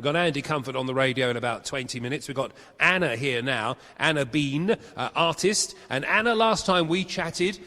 We've got Andy Comfort on the radio in about 20 minutes. We've got Anna here now, Anna Bean, artist. And Anna, last time we chatted,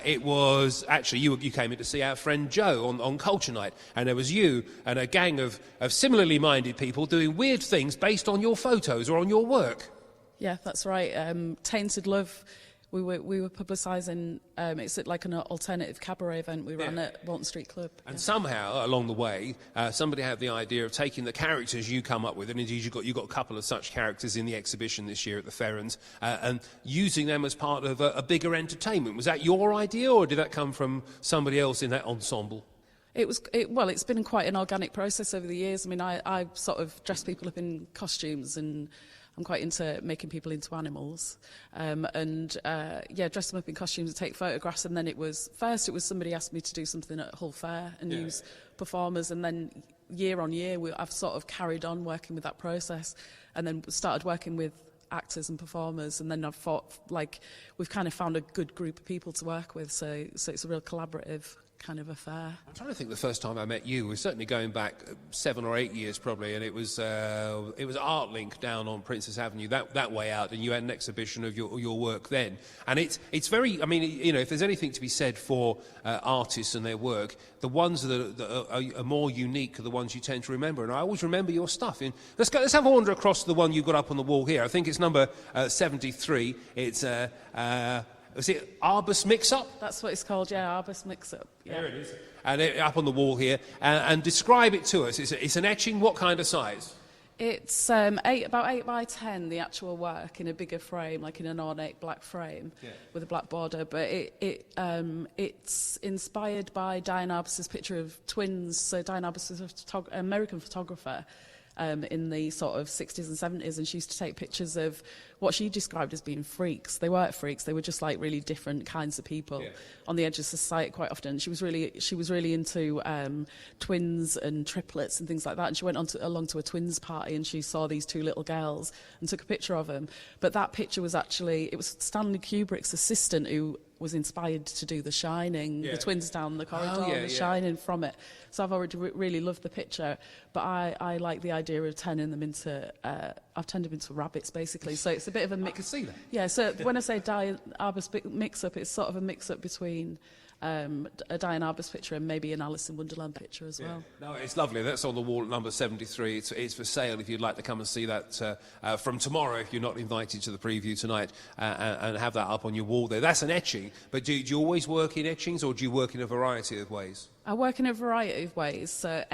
it was actually you came in to see our friend Joe on Culture Night, and there was you and a gang of similarly minded people doing weird things based on your photos or on your work. Yeah, that's right. Tainted Love. We were publicising, it's like an alternative cabaret event we ran at Walton Street Club. And somehow, along the way, somebody had the idea of taking the characters you come up with, and indeed you got a couple of such characters in the exhibition this year at the Ferens, and using them as part of a bigger entertainment. Was that your idea, or did that come from somebody else in that ensemble? It's been quite an organic process over the years. I mean, I sort of dress people up in costumes, and I'm quite into making people into animals, dress them up in costumes and take photographs. And then it was somebody asked me to do something at Hull Fair and use performers, and then year on year I've sort of carried on working with that process, and then started working with actors and performers, and then I've thought, like, we've kind of found a good group of people to work with, so it's a real collaborative kind of affair. I'm trying to think the first time I met you was certainly going back 7 or 8 years probably, and it was Art Link down on Princess Avenue that way out, and you had an exhibition of your work then. And it's very, I mean, you know, if there's anything to be said for artists and their work, the ones that are more unique are the ones you tend to remember. And I always remember your stuff. Let's have a wander across to the one you've got up on the wall here. I think it's number 73. It's is it Arbus Mix-Up? That's what it's called, yeah, Arbus Mix-Up. Yeah. There it is. And up on the wall here. And describe it to us. It's an etching. What kind of size? It's about 8 by 10, the actual work, in a bigger frame, like in an ornate black frame with a black border. But it's inspired by Diane Arbus's picture of twins. So Diane Arbus was an American photographer in the sort of 60s and 70s, and she used to take pictures of what she described as being freaks. They weren't freaks, they were just like really different kinds of people on the edge of society quite often. She was really into twins and triplets and things like that, and she went along to a twins party, and she saw these two little girls and took a picture of them. But that picture was it was Stanley Kubrick's assistant who was inspired to do The Shining, the twins down the corridor, The Shining from it. So I've already really loved the picture, but I like the idea of turning them into, I've turned them into rabbits basically. So it's a bit of a mix. I can see that. Yeah, so when I say Diane Arbus mix-up, it's sort of a mix-up between a Diane Arbus picture and maybe an Alice in Wonderland picture as well. No, it's lovely. That's on the wall at number 73. It's for sale if you'd like to come and see that from tomorrow, if you're not invited to the preview tonight, and have that up on your wall there. That's an etching, but do you always work in etchings, or do you work in a variety of ways? I work in a variety of ways, so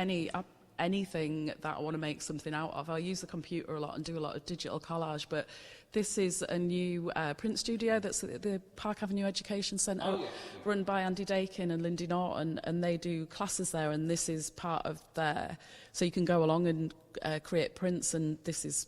anything that I want to make something out of. I use the computer a lot and do a lot of digital collage, but this is a new print studio that's at the Park Avenue Education Centre, run by Andy Dakin and Lindy Norton, and they do classes there, and this is part of there. So you can go along and create prints, and this is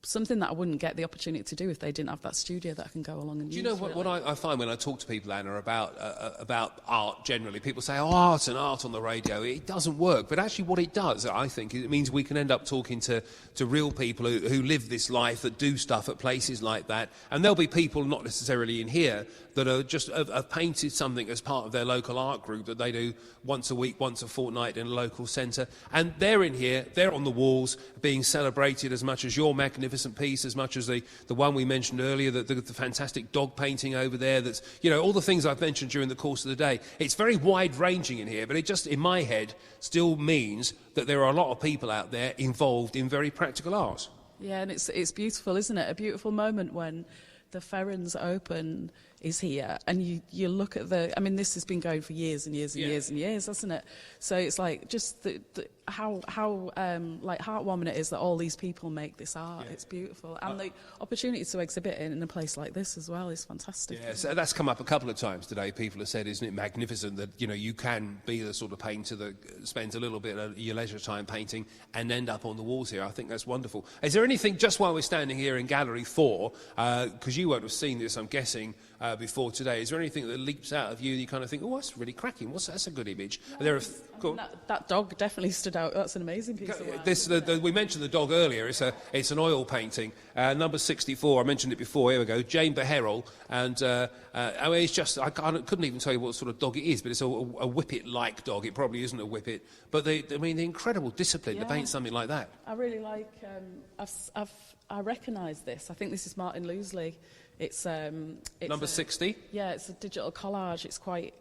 something that I wouldn't get the opportunity to do if they didn't have that studio that I can go along and use. Do you know what I find when I talk to people, Anna, about art generally? People say, oh, art on the radio. It doesn't work. But actually what it does, I think, it means we can end up talking to real people who live this life, that do stuff at places like that. And there'll be people, not necessarily in here, that are just have painted something as part of their local art group that they do once a week, once a fortnight in a local centre. And they're in here, they're on the walls, being celebrated as much as your magnificent piece, as much as the one we mentioned earlier, the fantastic dog painting over there, that's, you know, all the things I've mentioned during the course of the day. It's very wide-ranging in here, but it just, in my head, still means that there are a lot of people out there involved in very practical art. Yeah, and it's beautiful, isn't it? A beautiful moment when the Ferens Open is here, and you look at this has been going for years and years and years and years, hasn't it? So it's like just how heartwarming it is that all these people make this art. It's beautiful, and the opportunity to exhibit it in a place like this as well is fantastic. Yeah, so that's come up a couple of times today. People have said, isn't it magnificent that, you know, you can be the sort of painter that spends a little bit of your leisure time painting and end up on the walls here. I think that's wonderful. Is there anything, just while we're standing here in Gallery 4, because you won't have seen this, I'm guessing, before today. Is there anything that leaps out of you that you kind of think, oh, that's really cracking, that's a good image? There are that dog definitely stood out. That's an amazing piece of work. We mentioned the dog earlier. It's an oil painting. Number 64, I mentioned it before. Here we go, Jane Beherrell. And I mean, it's just, I couldn't even tell you what sort of dog it is, but it's a whippet-like dog. It probably isn't a whippet. But the incredible discipline to paint something like that. I really like, I recognise this. I think this is Martin Loosely. It's number 60? Yeah, it's a digital collage. It's quite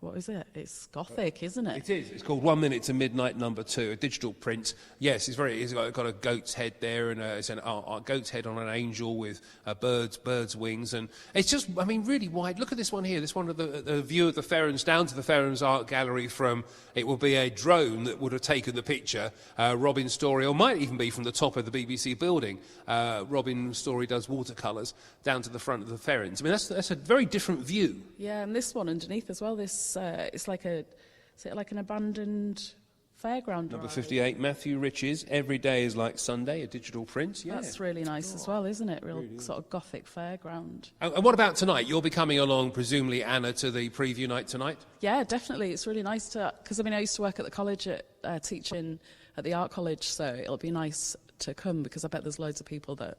what is it? It's gothic, isn't it? It is. It's called 1 Minute to Midnight, number 2, a digital print. Yes, it's got a goat's head there, and it's a goat's head on an angel with bird's wings, and it's just, I mean, really wide. Look at this one here. This one of the view of the Ferens down to the Ferens Art Gallery from, it will be a drone that would have taken the picture. Robin Story, or might even be from the top of the BBC building. Robin Story does watercolours down to the front of the Ferens. I mean, that's a very different view. Yeah, and this one underneath as well. This it's like an abandoned fairground. Number 58, Matthew Rich's Every Day is Like Sunday, a digital print. Yeah. That's really nice as well, isn't it? Real sort of gothic fairground. And what about tonight? You'll be coming along, presumably, Anna, to the preview night tonight? Yeah, definitely. It's really nice to, because I mean, I used to work at the college teaching at the art college, so it'll be nice to come because I bet there's loads of people that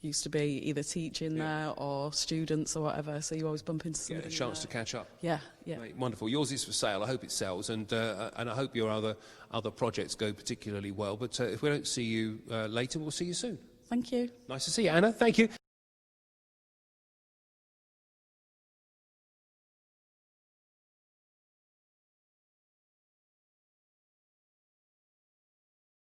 used to be either teaching there or students or whatever, so you always bump into somebody. Get a chance to catch up. Yeah, yeah. Right, wonderful. Yours is for sale. I hope it sells, and I hope your other projects go particularly well. But if we don't see you later, we'll see you soon. Thank you. Nice to see you, Anna. Thank you.